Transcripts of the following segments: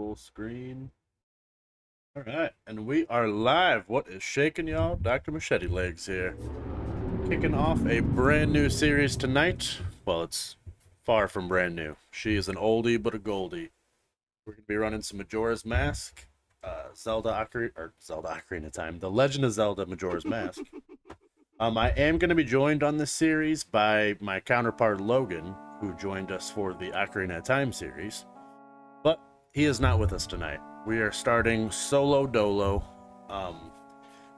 Full screen. All right, and we are live. What is shaking, y'all? Dr. Machete Legs here. Kicking off a brand new series tonight. Well, it's far from brand new. She is an oldie but a goldie. We're going to be running some Majora's Mask, Zelda Ocarina of Time, The Legend of Zelda Majora's Mask. I am going to be joined on this series by my counterpart Logan, who joined us for the Ocarina of Time series, but he is not with us tonight. We are starting solo dolo.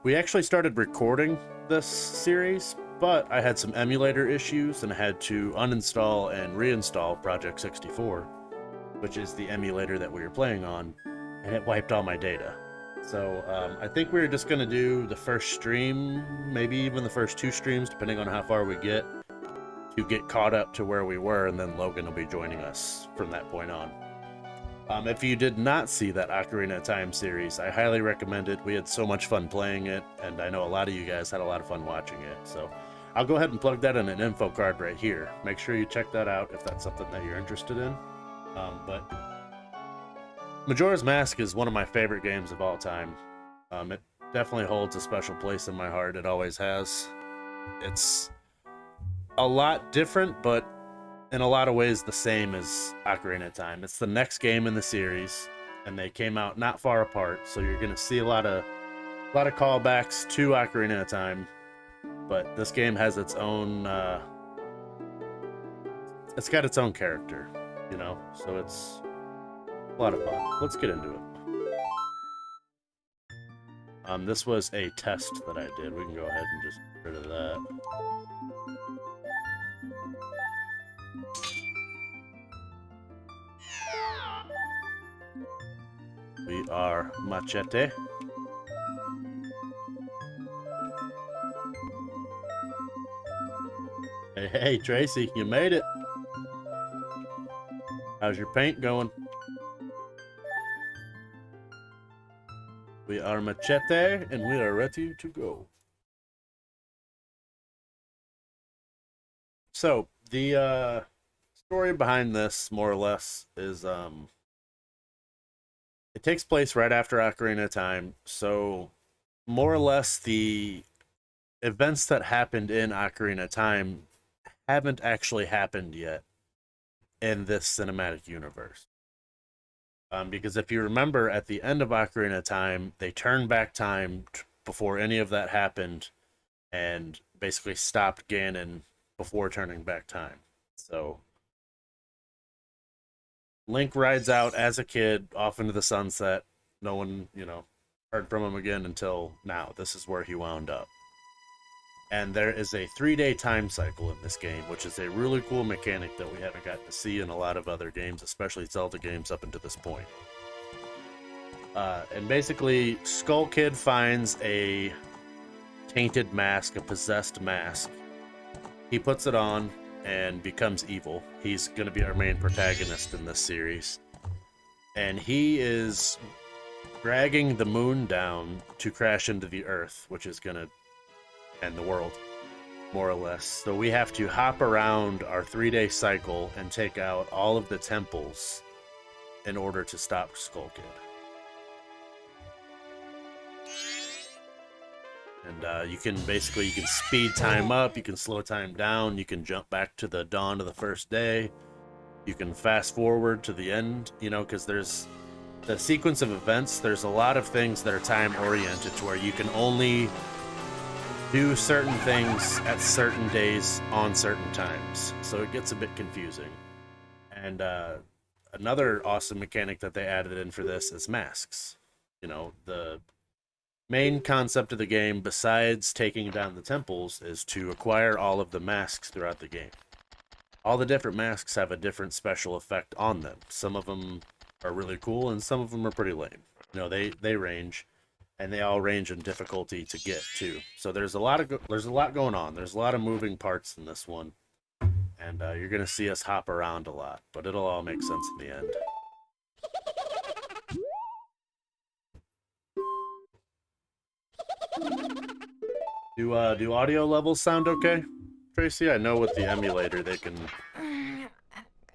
We actually started recording this series, but I had some emulator issues and had to uninstall and reinstall Project 64, which is the emulator that we were playing on, and it wiped all my data. So I think we're just going to do the first stream, maybe even the first two streams, depending on how far we get, to get caught up to where we were, and then Logan will be joining us from that point on. If you did not see that Ocarina of Time series, I highly recommend it. We had so much fun playing it, and I know a lot of you guys had a lot of fun watching it. So I'll go ahead and plug that in an info card right here. Make sure you check that out if that's something that you're interested in. But Majora's Mask is one of my favorite games of all time. It definitely holds a special place in my heart. It always has. It's a lot different, but in a lot of ways the same as Ocarina of Time. It's the next game in the series, and they came out not far apart, so you're going to see a lot of callbacks to Ocarina of Time. But this game has its own it's got its own character, you know, so it's a lot of fun. Let's get into it. This was a test that I did. We can go ahead and just get rid of that. We are Machete. Hey, Tracy, you made it. How's your paint going? We are Machete, and we are ready to go. So, the story behind this, more or less, is it takes place right after Ocarina of Time, so more or less the events that happened in Ocarina of Time haven't actually happened yet in this cinematic universe. Because if you remember, at the end of Ocarina of Time, they turned back time before any of that happened and basically stopped Ganon before turning back time. So Link rides out as a kid off into the sunset. No one, heard from him again until now. This is where he wound up. And there is a 3-day time cycle in this game, which is a really cool mechanic that we haven't gotten to see in a lot of other games, especially Zelda games up until this point. And basically, Skull Kid finds a tainted mask, a possessed mask. He puts it on and becomes evil. He's going to be our main protagonist in this series. And he is dragging the moon down to crash into the earth, which is going to end the world, more or less. So we have to hop around our 3-day cycle and take out all of the temples in order to stop Skull Kid. And you can speed time up, you can slow time down, you can jump back to the dawn of the first day, you can fast forward to the end, because there's the sequence of events. There's a lot of things that are time oriented to where you can only do certain things at certain days on certain times, so it gets a bit confusing. And another awesome mechanic that they added in for this is masks. The main concept of the game, besides taking down the temples, is to acquire all of the masks throughout the game. All the different masks have a different special effect on them. Some of them are really cool, and some of them are pretty lame. They range, and they all range in difficulty to get too. So there's a lot going on. There's a lot of moving parts in this one, and you're gonna see us hop around a lot, but it'll all make sense in the end. Do audio levels sound okay, Tracy? I know with the emulator they can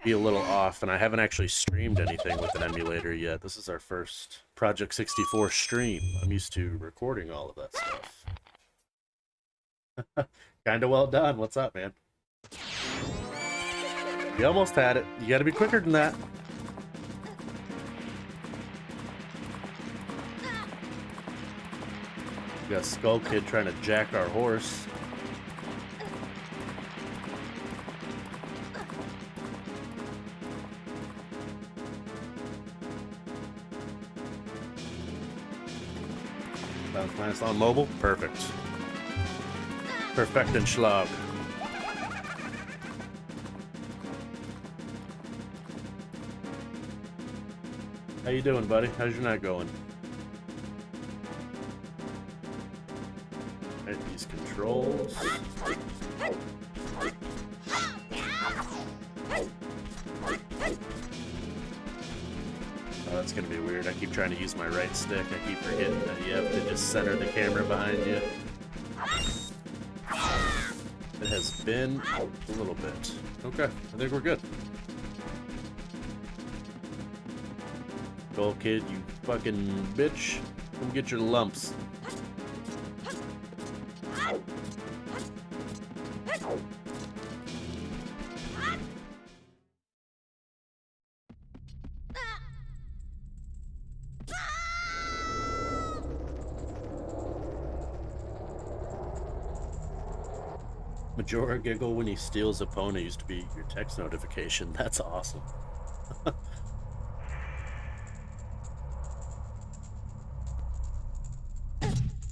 be a little off, and I haven't actually streamed anything with an emulator yet. This is our first Project 64 stream. I'm used to recording all of that stuff. Kinda well done. What's up, man? You almost had it. You gotta be quicker than that. We got Skull Kid trying to jack our horse. Sounds nice on mobile. Perfect. Perfect and schlag. How you doing, buddy? How's your night going? Right, these controls. Oh, that's gonna be weird. I keep trying to use my right stick. I keep forgetting that you have to just center the camera behind you. It has been a little bit. Okay, I think we're good. Skull Kid, you fucking bitch. Come get your lumps. Majora giggle when he steals a pony used to be your text notification. That's awesome.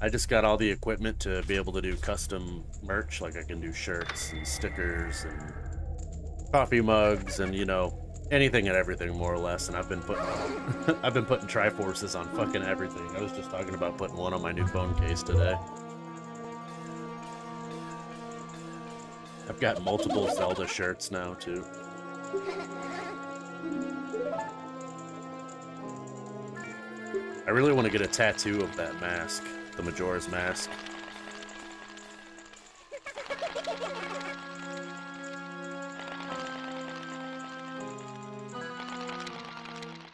I just got all the equipment to be able to do custom merch. Like I can do shirts and stickers and coffee mugs and, you know, anything and everything more or less. And I've been putting I've been putting Triforces on fucking everything. I was just talking about putting one on my new phone case today. I've got multiple Zelda shirts now, too. I really want to get a tattoo of that mask, the Majora's Mask.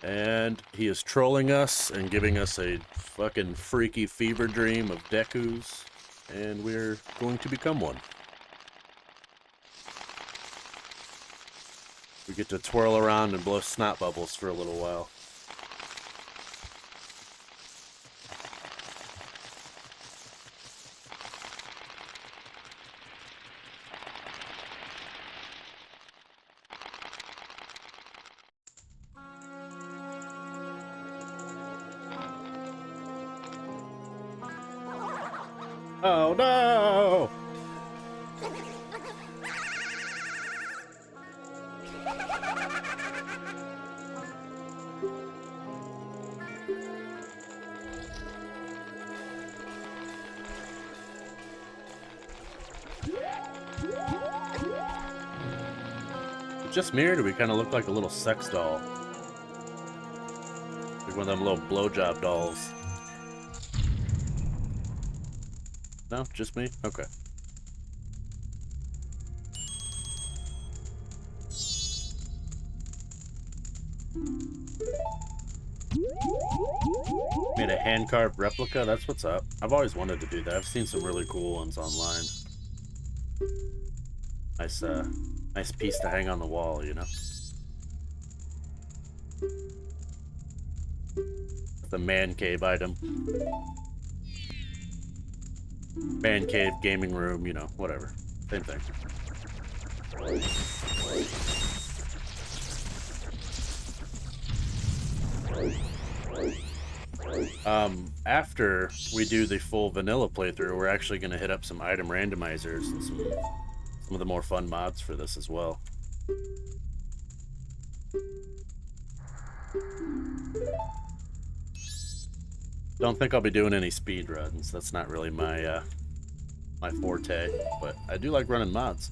And he is trolling us and giving us a fucking freaky fever dream of Deku's, and we're going to become one. We get to twirl around and blow snot bubbles for a little while. Oh no! Just me, or do we kind of look like a little sex doll? Like one of them little blowjob dolls. No? Just me? Okay. Made a hand-carved replica? That's what's up. I've always wanted to do that. I've seen some really cool ones online. Nice piece to hang on the wall, you know? The man cave item. Man cave, gaming room, you know, whatever. Same thing. After we do the full vanilla playthrough, we're actually going to hit up some item randomizers and some of the more fun mods for this as well. Don't think I'll be doing any speed runs. That's not really my my forte, but I do like running mods.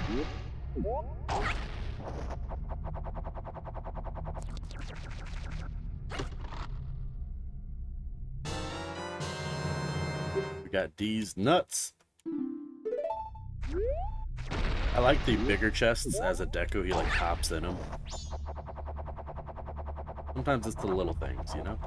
We got D's nuts. I like the bigger chests as a Deku. He like hops in them. Sometimes it's the little things, you know?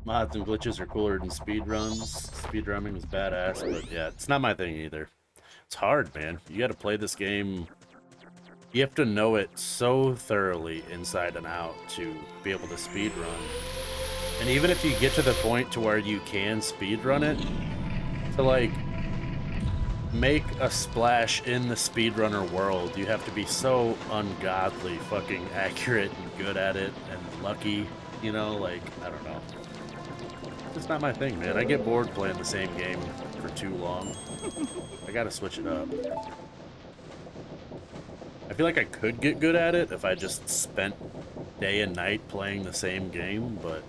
Mods and glitches are cooler than speedruns. Speedrunning is badass, but yeah, it's not my thing either. It's hard, man. You gotta play this game. You have to know it so thoroughly inside and out to be able to speedrun. And even if you get to the point to where you can speedrun it, to like make a splash in the speedrunner world, you have to be so ungodly fucking accurate and good at it and lucky, you know, like, I don't know. It's not my thing, man. I get bored playing the same game for too long. I gotta switch it up. I feel like I could get good at it if I just spent day and night playing the same game, but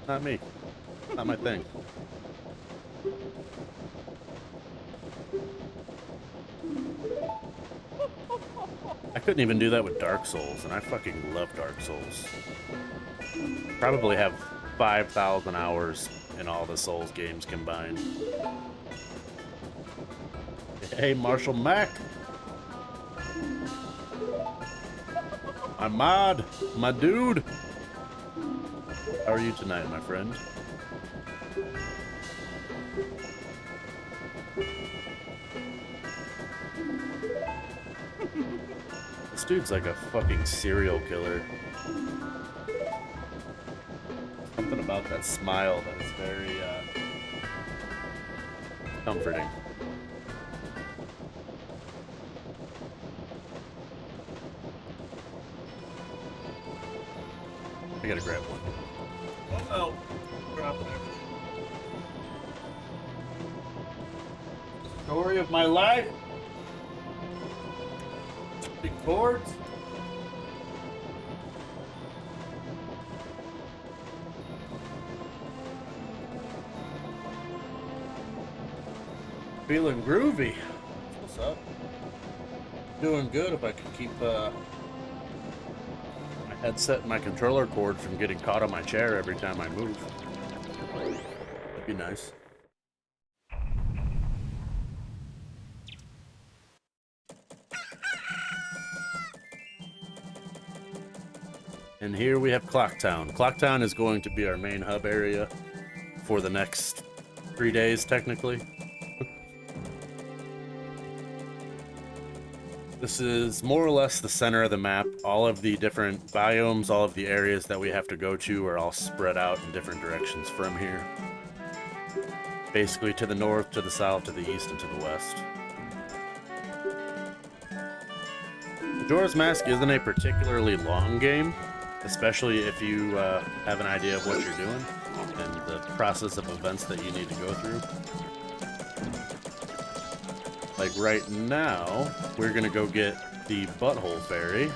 not me. Not my thing. I couldn't even do that with Dark Souls, and I fucking love Dark Souls. Probably have 5,000 hours in all the Souls games combined. Hey, Marshall Mack! My mod! My dude! How are you tonight, my friend? This dude's like a fucking serial killer. Something about that smile that is very, comforting. I gotta grab one. Oh, drop it. Story of my life. Big chords. Feeling groovy. What's up? Doing good if I can keep my headset and my controller cord from getting caught on my chair every time I move. That'd be nice. And here we have Clocktown. Clocktown is going to be our main hub area for the next 3 days, technically. This is more or less the center of the map. All of the different biomes, all of the areas that we have to go to are all spread out in different directions from here. Basically to the north, to the south, to the east, and to the west. Majora's Mask isn't a particularly long game, especially if you have an idea of what you're doing and the process of events that you need to go through. Like right now, we're gonna go get the Butthole Fairy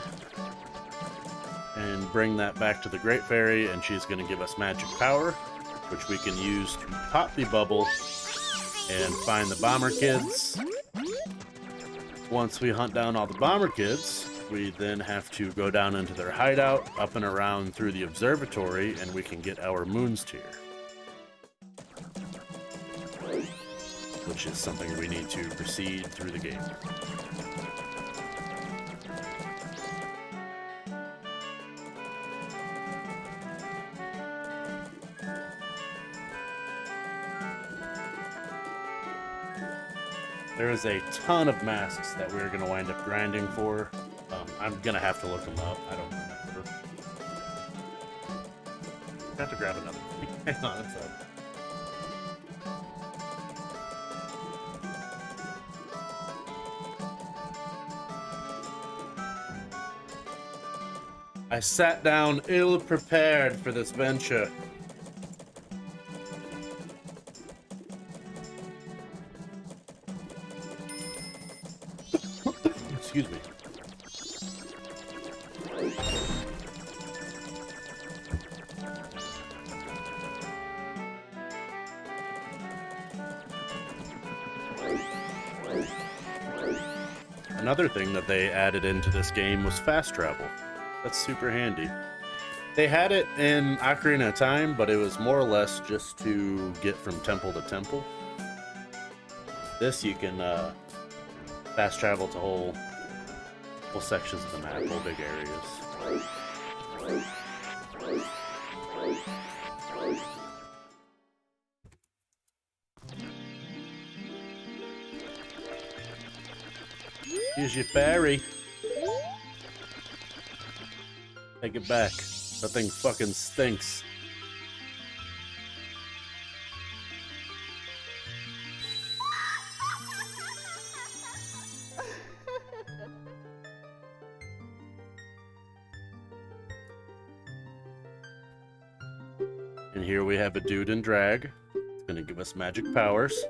and bring that back to the Great Fairy, and she's gonna give us magic power, which we can use to pop the bubble and find the Bomber Kids. Once we hunt down all the Bomber Kids, we then have to go down into their hideout, up and around through the observatory, and we can get our Moon's Tear, which is something we need to proceed through the game. There is a ton of masks that we're going to wind up grinding for. I'm going to have to look them up. I don't remember. I have to grab another one. Hang on a second. I sat down ill-prepared for this venture. Excuse me. Another thing that they added into this game was fast travel. That's super handy. They had it in Ocarina of Time, but it was more or less just to get from temple to temple. This you can fast travel to whole sections of the map, whole big areas. Here's your fairy. Take it back. That thing fucking stinks. And here we have a dude in drag. It's gonna give us magic powers.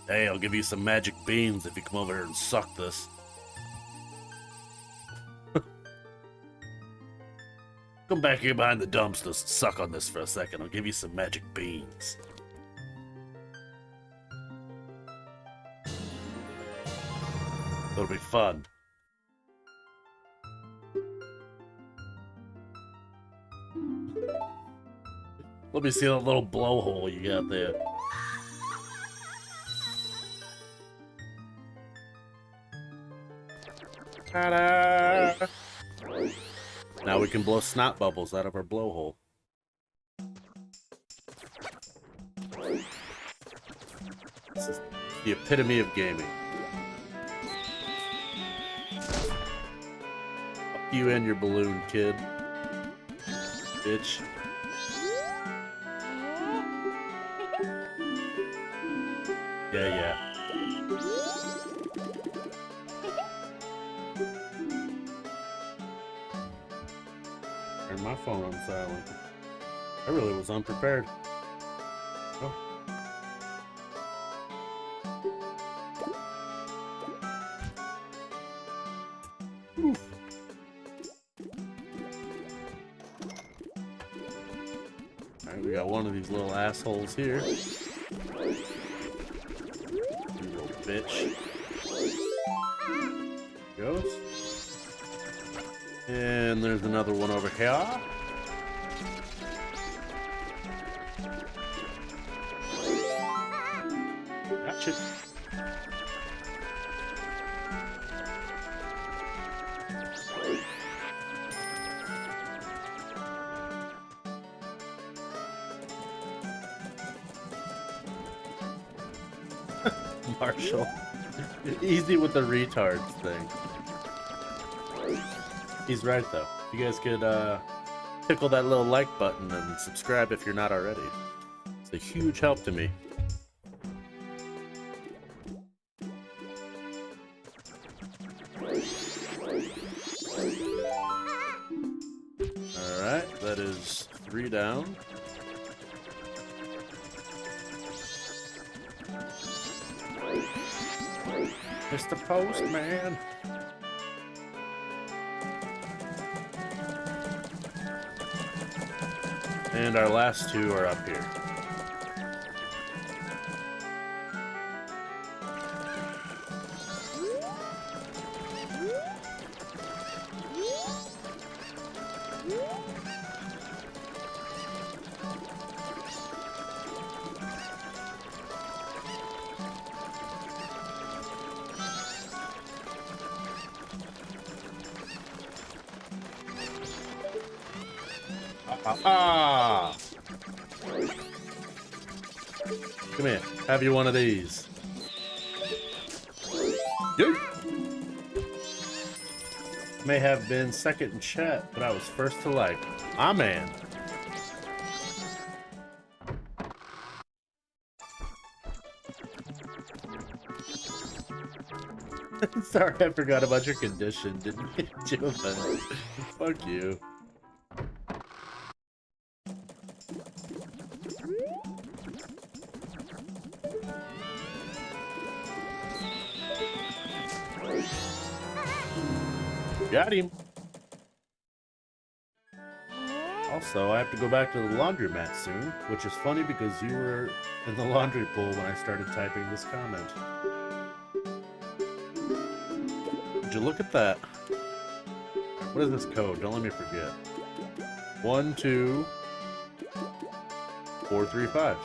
Hey, I'll give you some magic beans if you come over here and suck this. Come back here behind the dumpsters and suck on this for a second. I'll give you some magic beans. It'll be fun. Let me see that little blowhole you got there. Ta-da! Now we can blow snot bubbles out of our blowhole. This is the epitome of gaming. Fuck you and your balloon, kid. Bitch. Yeah. Turn my phone on silent. I really was unprepared. Oh. Alright, we got one of these little assholes here. You little bitch. Goes. And there's another one over here. Gotcha. Marshall. Easy with the retards thing. He's right though. You guys could tickle that little like button and subscribe if you're not already. It's a huge help to me. Alright, that is 3 down. Mr. Postman. And our last 2 are up here. Ah! Come here, have you one of these? Dude! May have been second in chat, but I was first to like. Ah, man. Sorry, I forgot about your condition, didn't you, Giovanni? Fuck you. Got him. Also, I have to go back to the laundromat soon, which is funny because you were in the laundry pool when I started typing this comment. Would you look at that? What is this code? Don't let me forget. 12435.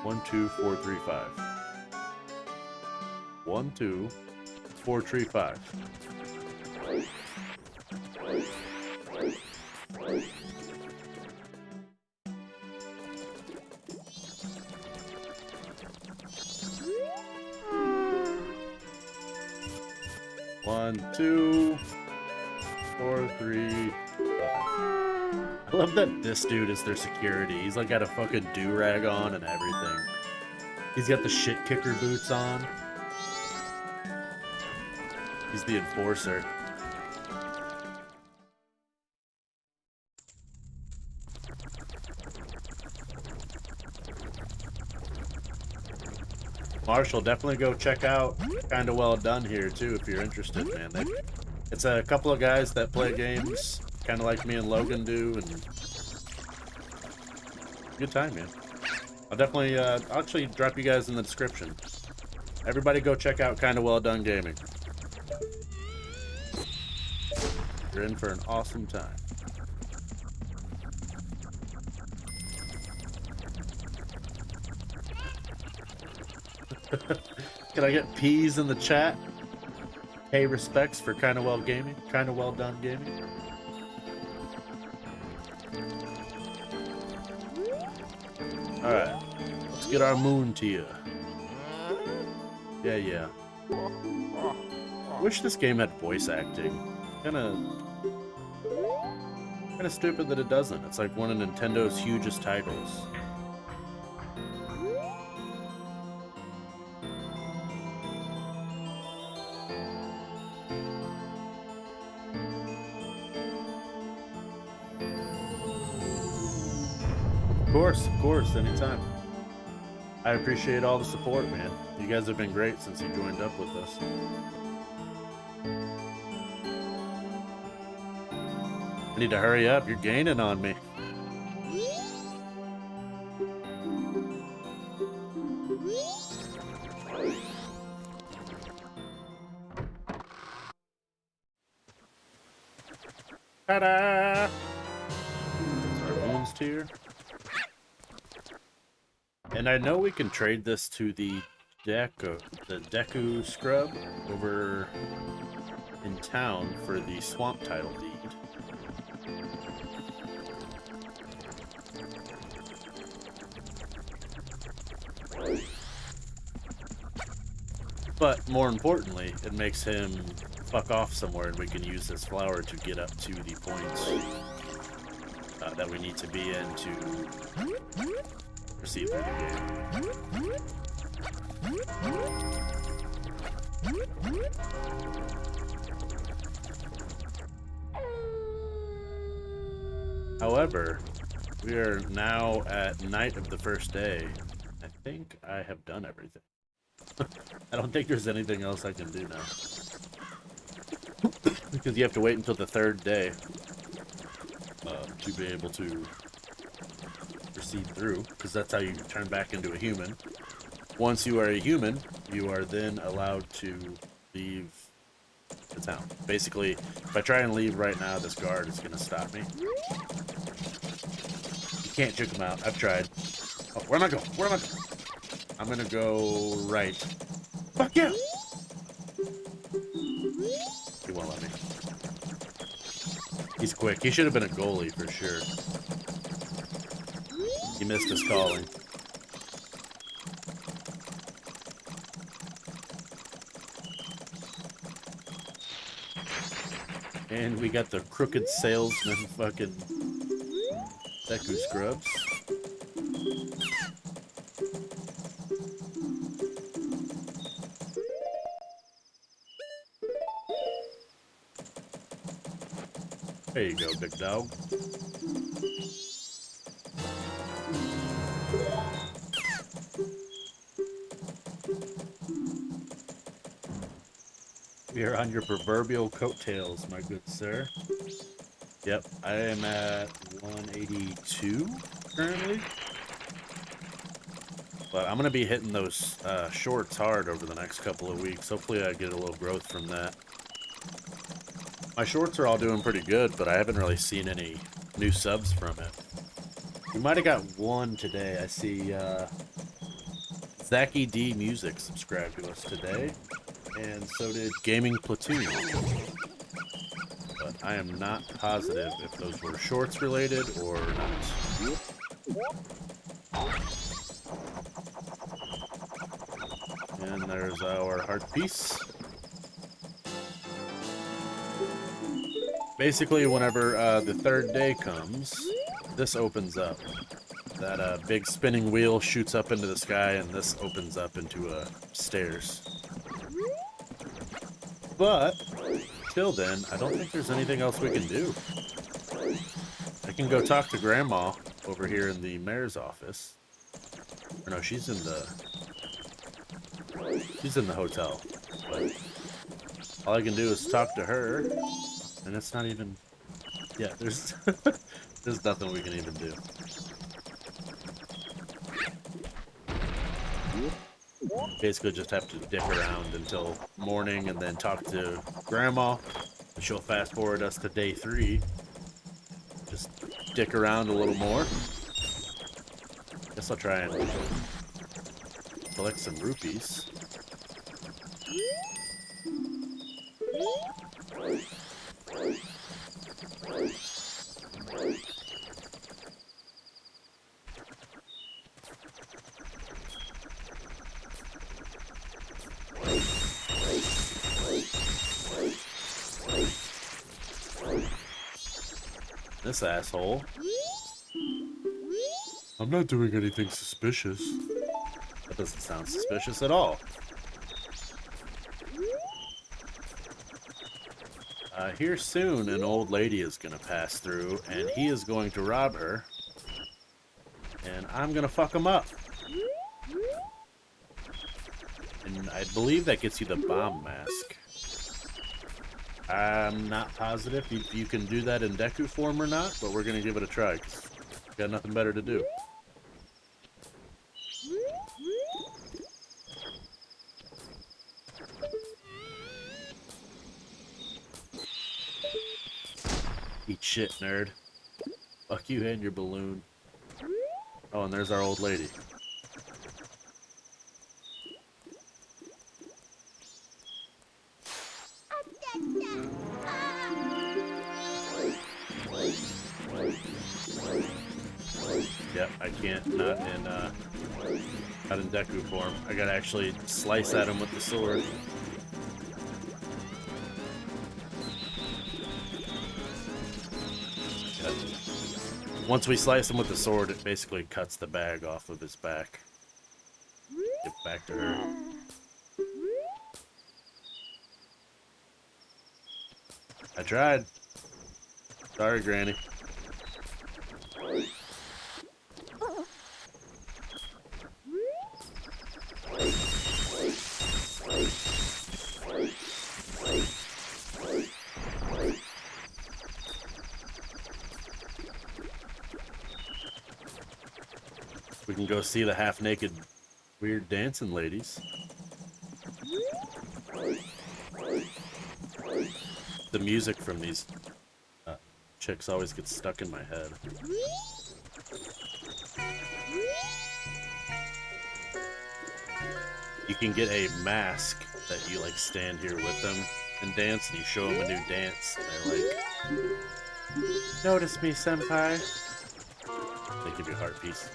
12435. 12435. One, two, 4, 3, 5. I love that this dude is their security. He's like got a fucking do-rag on and everything. He's got the shit kicker boots on. He's the enforcer. Marshall, definitely go check out Kinda Well Done here too if you're interested, man. It's a couple of guys that play games kind of like me and Logan do, and good time, man. I'll definitely I'll actually drop you guys in the description. Everybody go check out Kinda Well Done Gaming. You're in for an awesome time. Can I get peas in the chat? Pay respects for Kinda Well Gaming, Kinda Well Done Gaming. Alright, let's get our moon tier. Yeah. Wish this game had voice acting. Kinda stupid that it doesn't. It's like one of Nintendo's hugest titles. Of course, anytime. I appreciate all the support, man. You guys have been great since you joined up with us. I need to hurry up. You're gaining on me. Ta-da! Our moons tier. And I know we can trade this to the Deku scrub over in town for the swamp title deed. But more importantly, it makes him fuck off somewhere and we can use this flower to get up to the points that we need to be in to proceed through the game. However, we are now at night of the first day. I think I have done everything. I don't think there's anything else I can do now. Because you have to wait until the third day to be able to proceed through, because that's how you turn back into a human. Once you are a human, you are then allowed to leave the town. Basically, if I try and leave right now, this guard is going to stop me. You can't juke him out. I've tried. Oh, where am I going? Where am I going? I'm going to go right. Fuck yeah! He won't let me. He's quick. He should have been a goalie for sure. He missed his calling. And we got the crooked salesman fucking Deku scrubs. There you go, big dog. You're on your proverbial coattails, my good sir. Yep, I am at 182 currently. But I'm going to be hitting those shorts hard over the next couple of weeks. Hopefully I get a little growth from that. My shorts are all doing pretty good, but I haven't really seen any new subs from it. We might have got one today. I see Zachy D Music subscribed to us today. And so did Gaming Platoon. But I am not positive if those were shorts related or not. And there's our heart piece. Basically, whenever the third day comes, this opens up. That big spinning wheel shoots up into the sky, and this opens up into stairs. But, till then, I don't think there's anything else we can do. I can go talk to Grandma over here in the mayor's office. Or no, she's in the hotel. But all I can do is talk to her, and it's not even... Yeah, there's there's nothing we can even do. Basically just have to dick around until morning and then talk to Grandma. And she'll fast forward us to day 3. Just dick around a little more. Guess I'll try and collect some rupees. This asshole. I'm not doing anything suspicious. That doesn't sound suspicious at all. Here soon, an old lady is going to pass through, and he is going to rob her. And I'm going to fuck him up. And I believe that gets you the bomb mask. I'm not positive if you can do that in Deku form or not, but we're going to give it a try, because we've got nothing better to do. Eat shit, nerd. Fuck you and your balloon. Oh, and there's our old lady. Yep, I can't, not in Deku form. I gotta actually slice at him with the sword. Once we slice him with the sword, it basically cuts the bag off of his back. Get back to her. I tried. Sorry, Granny. We can go see the half-naked, weird dancing ladies. The music from these chicks always gets stuck in my head. You can get a mask that you like stand here with them and dance, and you show them a new dance, and they're like, "Notice me, senpai." They give you a heart piece.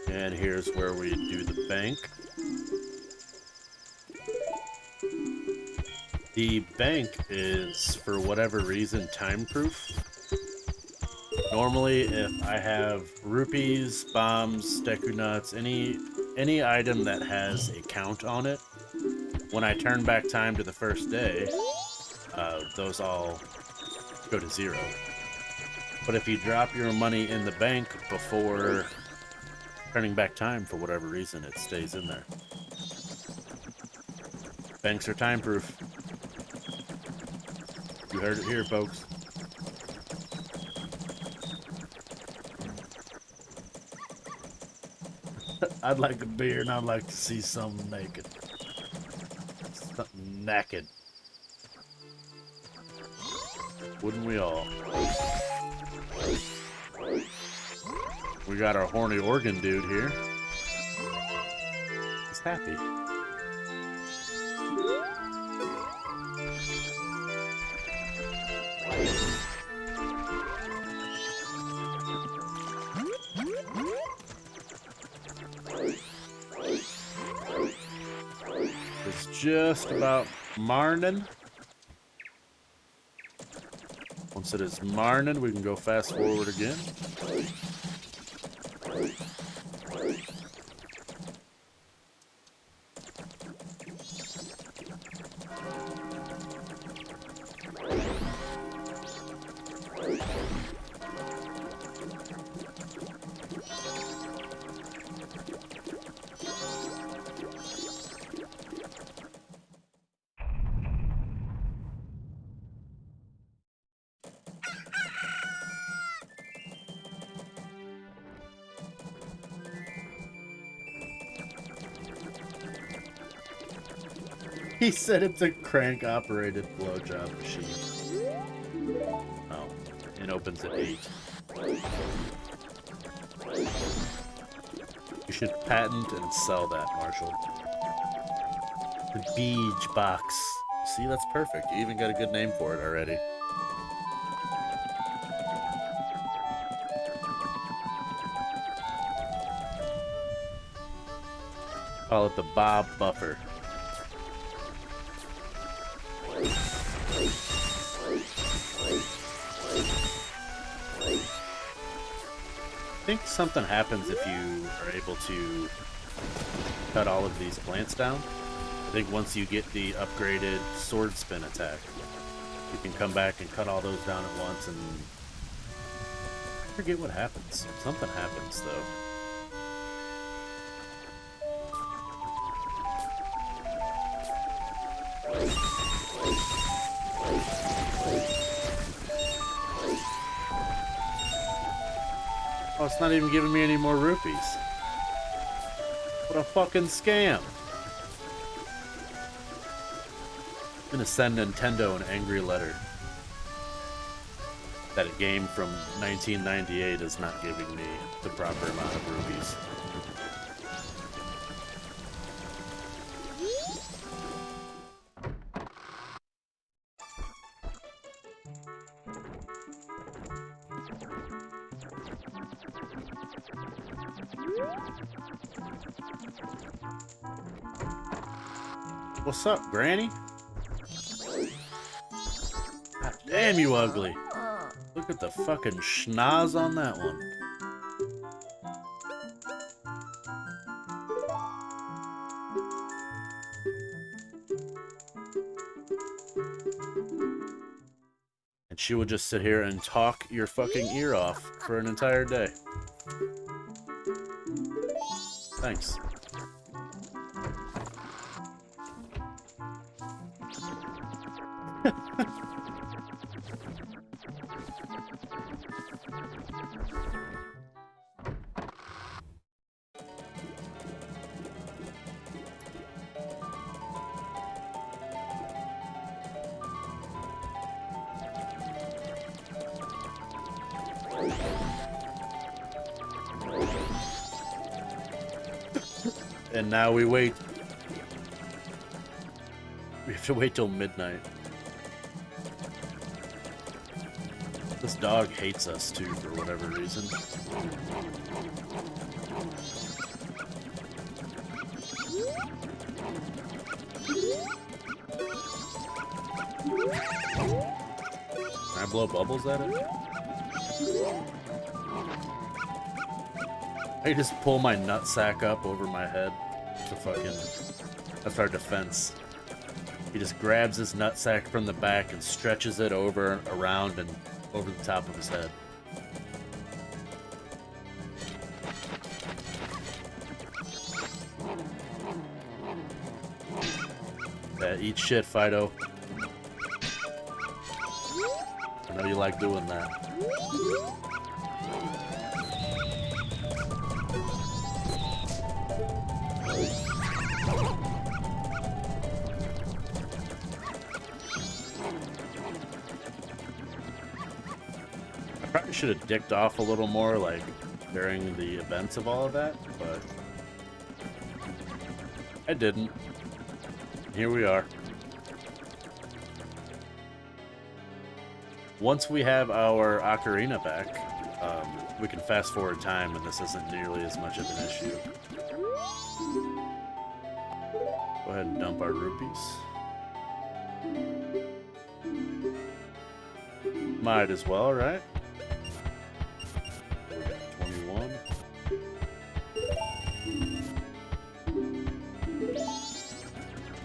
And here's where we do the bank. The bank is, for whatever reason, time-proof. Normally, if I have rupees, bombs, Deku nuts, any item that has a count on it, when I turn back time to the first day, those all go to zero. But if you drop your money in the bank before turning back time for whatever reason, it stays in there. Banks are time proof. You heard it here, folks. I'd like a beer and I'd like to see something naked. Something naked. Wouldn't we all? We got our horny organ dude here. He's happy. It's just about morning. Once it is morning, we can go fast forward again. He said it's a crank-operated blowjob machine. Oh, it opens at 8. You should patent and sell that, Marshall. The Beach Box. See, that's perfect. You even got a good name for it already. Call it the Bob Buffer. I think something happens if you are able to cut all of these plants down. I think once you get the upgraded sword spin attack, you can come back and cut all those down at once, and I forget what happens. Something happens though. Oh, it's not even giving me any more rupees. What a fucking scam. I'm gonna send Nintendo an angry letter that a game from 1998 is not giving me the proper amount of rupees. What's up, Granny? God damn, you ugly. Look at the fucking schnoz on that one. And she would just sit here and talk your fucking ear off for an entire day. Thanks. And now we wait. We have to wait till midnight. This dog hates us too for whatever reason. Can I blow bubbles at it? I just pull my nutsack up over my head to fucking... That's our defense. He just grabs his nutsack from the back and stretches it over, around, and over the top of his head. Yeah, eat shit, Fido. I know you like doing that. I probably should have dicked off a little more, like, during the events of all of that, but I didn't. Here we are. Once we have our ocarina back, we can fast forward time and this isn't nearly as much of an issue. Go ahead and dump our rupees. Might as well, right? We got 21.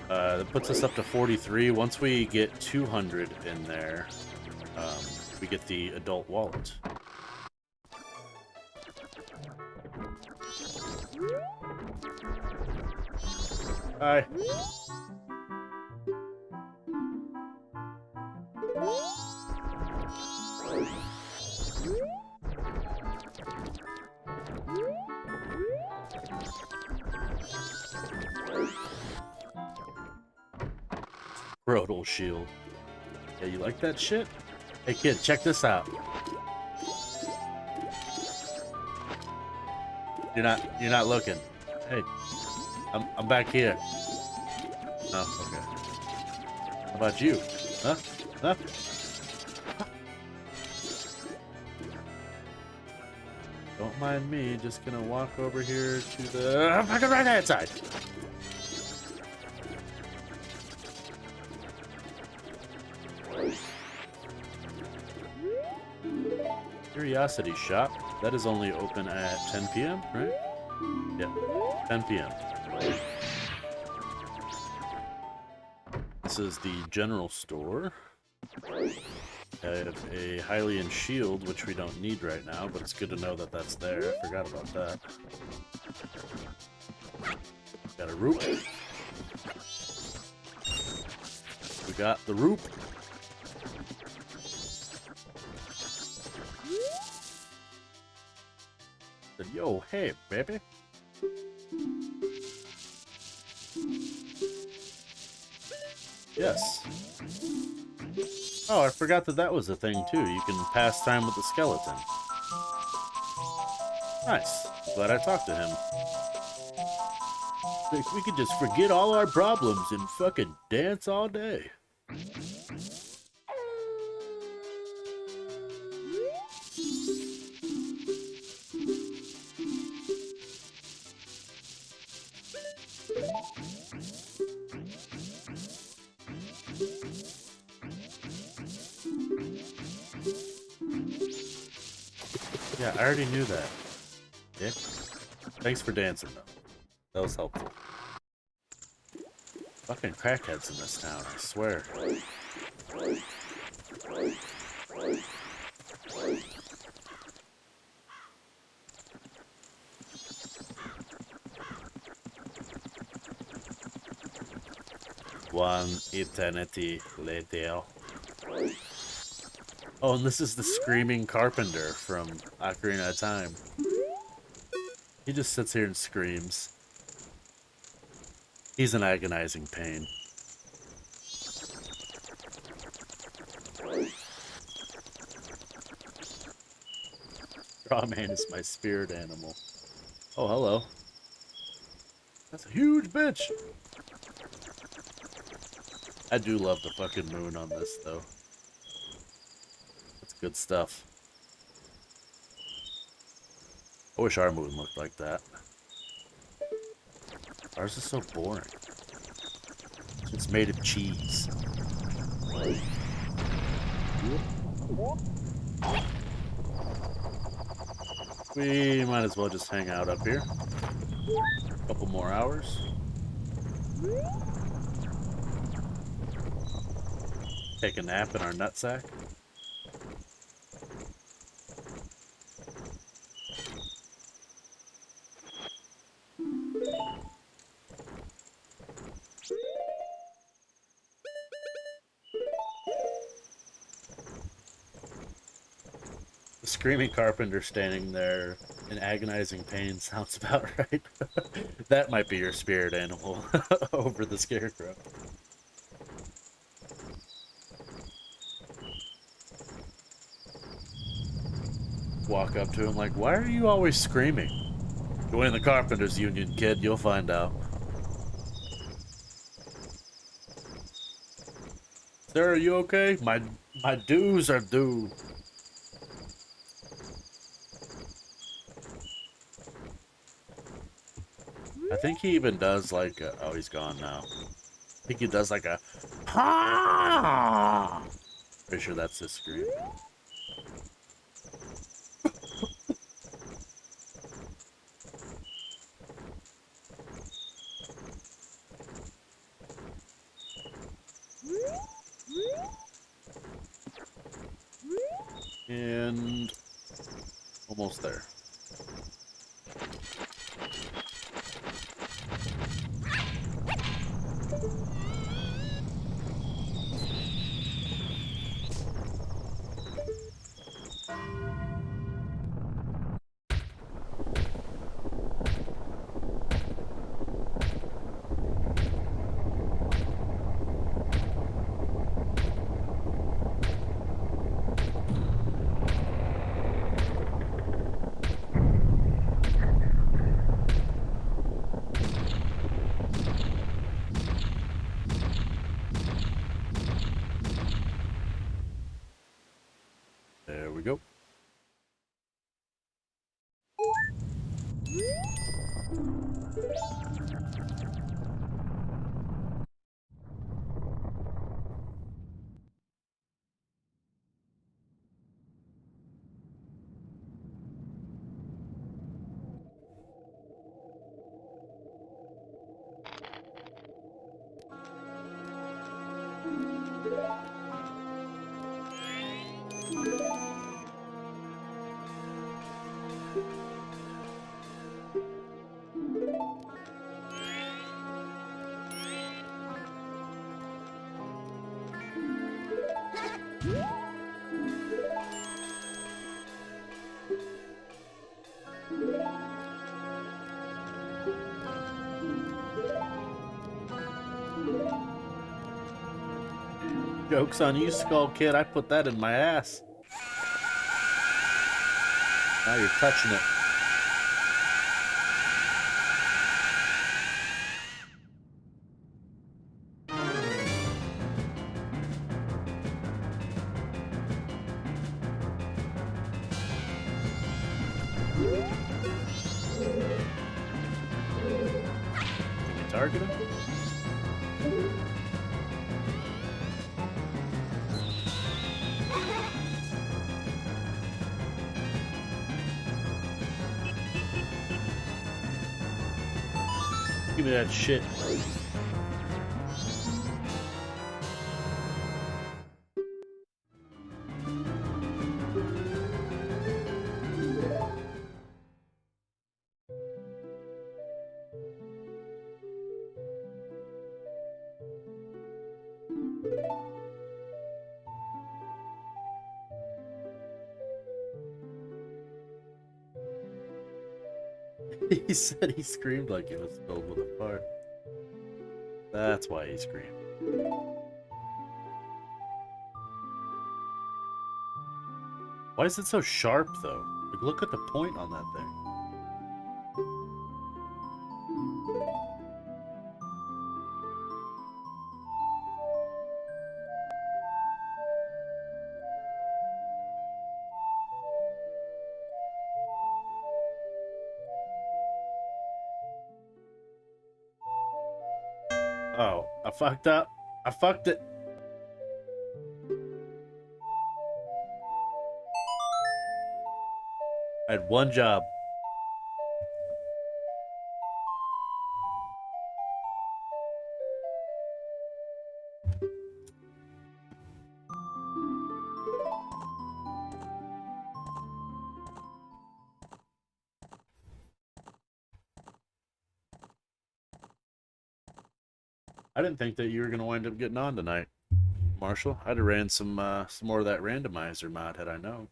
That puts us up to 43. Once we get 200 in there, we get the adult wallet. Hi. Rodal shield. Yeah, you like that shit? Hey kid, check this out. You're not looking. Hey, I'm back here. Oh, okay. How about you? Huh? Huh? Don't mind me, just gonna walk over here to the right hand side. Curiosity shop. That is only open at 10 p.m., right? Yeah, 10 p.m. This is the general store. I have a Hylian shield, which we don't need right now, but it's good to know that that's there. I forgot about that. Got a rope. We got the rope. Yo, hey, baby. Yes. Oh, I forgot that was a thing, too. You can pass time with the skeleton. Nice. Glad I talked to him. Like, we could just forget all our problems and fucking dance all day. Yeah, I already knew that. Yeah. Thanks for dancing, though. That was helpful. Fucking crackheads in this town, I swear. One eternity later. Oh, and this is the screaming carpenter from Ocarina of Time. He just sits here and screams. He's an agonizing pain. Strawman is my spirit animal. Oh, hello. That's a huge bitch! I do love the fucking moon on this, though. That's good stuff. I wish our moon looked like that. Ours is so boring. It's made of cheese. We might as well just hang out up here. A couple more hours. Take a nap in our nutsack. The screaming carpenter standing there in agonizing pain sounds about right. That might be your spirit animal over the scarecrow. Walk up to him like, why are you always screaming? Join the Carpenters Union, kid. You'll find out. Sir, are you okay? My dues are due. I think he even does like oh, he's gone now. I think he does like a ha. Pretty sure that's his scream. And almost there. There we go. Joke's on you, Skull Kid. I put that in my ass. Now you're touching it. Can we target him? Give me that shit. He said he screamed like it was filled with a fart. That's why he screamed. Why is it so sharp, though? Like, look at the point on that thing. Oh, I fucked up. I fucked it. I had one job. I didn't think that you were gonna wind up getting on tonight, Marshall. I'd have ran some more of that randomizer mod had I known.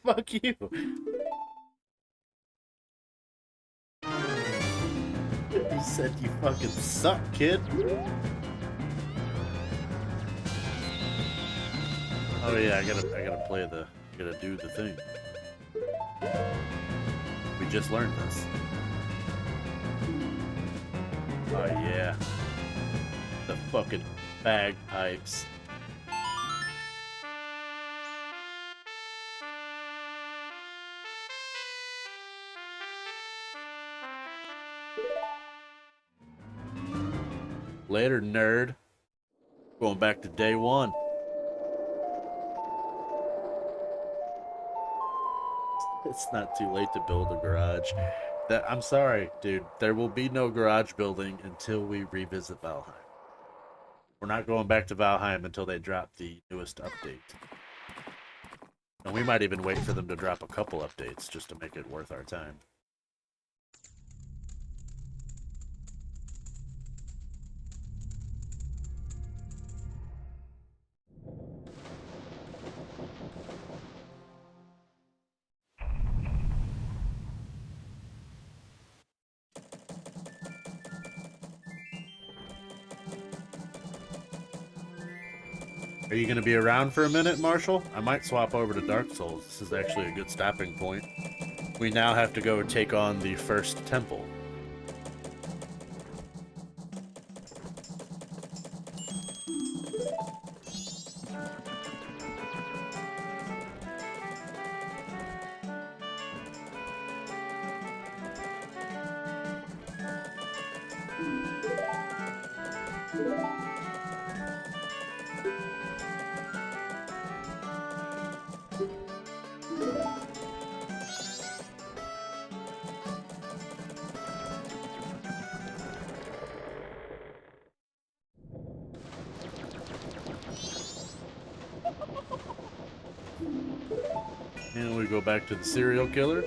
Fuck you. You said you fucking suck, kid. Oh yeah, I gotta play the, I gotta do the thing. We just learned this. Oh yeah, the fucking bagpipes. Later, nerd. Going back to day one. It's not too late to build a garage. I'm sorry, dude. There will be no garage building until we revisit Valheim. We're not going back to Valheim until they drop the newest update. And we might even wait for them to drop a couple updates just to make it worth our time. Are you going to be around for a minute, Marshall? I might swap over to Dark Souls. This is actually a good stopping point. We now have to go take on the first temple. And we go back to the serial killer.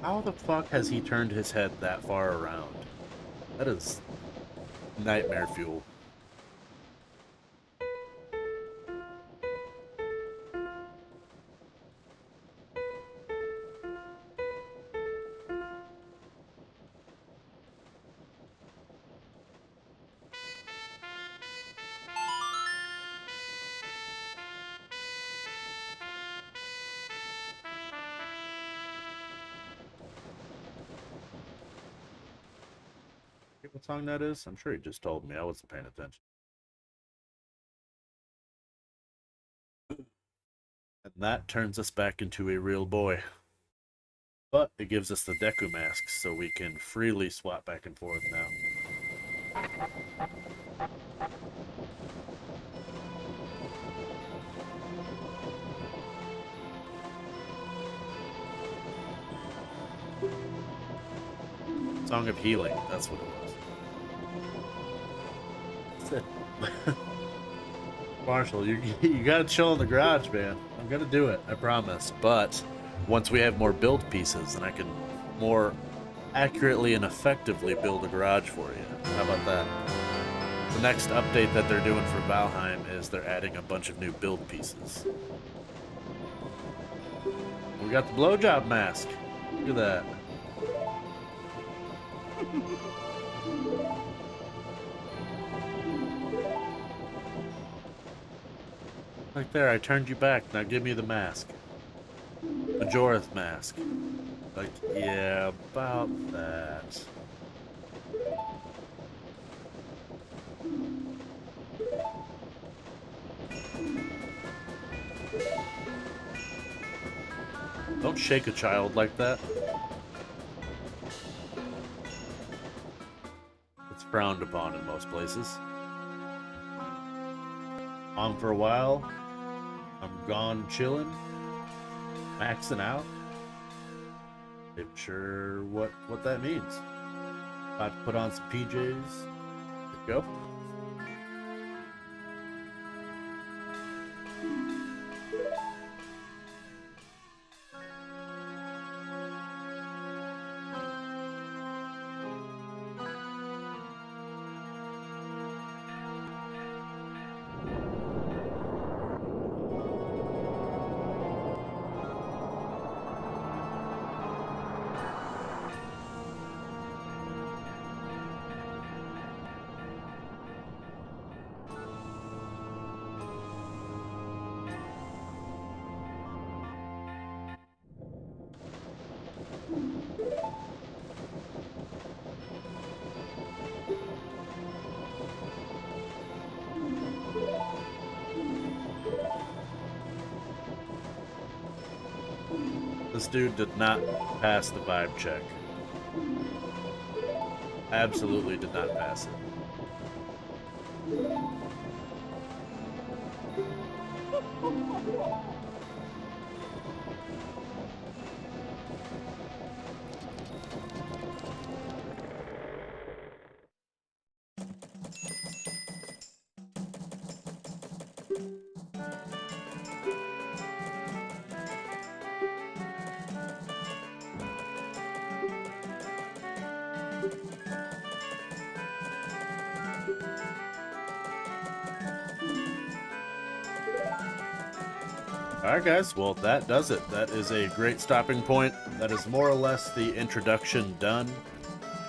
How the fuck has he turned his head that far around? That is nightmare fuel. What song that is? I'm sure he just told me. I wasn't paying attention. And that turns us back into a real boy. But it gives us the Deku Mask, so we can freely swap back and forth now. Song of Healing, that's what it was. Marshall, you gotta chill in the garage, man. I'm gonna do it, I promise. But once we have more build pieces, then I can more accurately and effectively build a garage for you. How about that? The next update that they're doing for Valheim is they're adding a bunch of new build pieces. We got the blowjob mask. Look at that. Right there, I turned you back. Now give me the mask. Majoras Mask. Like, yeah, about that. Don't shake a child like that. It's frowned upon in most places. On for a while. I'm gone chilling. Maxing out. Not sure what that means. About to put on some PJs. Go. This dude did not pass the vibe check. Absolutely did not pass it. Alright guys, well that does it. That is a great stopping point. That is more or less the introduction done.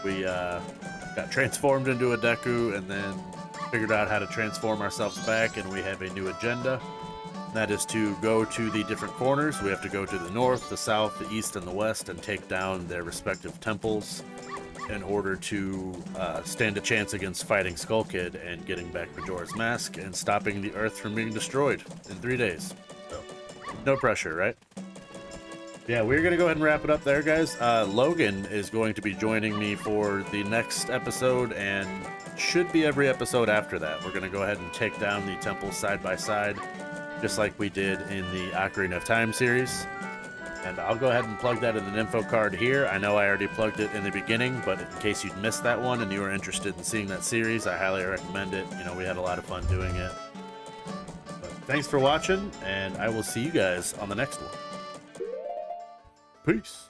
We got transformed into a Deku and then figured out how to transform ourselves back, and we have a new agenda. That is to go to the different corners. We have to go to the north, the south, the east, and the west and take down their respective temples in order to stand a chance against fighting Skull Kid and getting back Majora's Mask and stopping the Earth from being destroyed in 3 days. So, no pressure, right? Yeah, we're going to go ahead and wrap it up there, guys. Logan is going to be joining me for the next episode, and should be every episode after that. We're going to go ahead and take down the temples side by side, just like we did in the Ocarina of Time series. And I'll go ahead and plug that in an info card here. I know I already plugged it in the beginning, but in case you'd missed that one and you were interested in seeing that series, I highly recommend it. You know, we had a lot of fun doing it. But thanks for watching, and I will see you guys on the next one. Peace.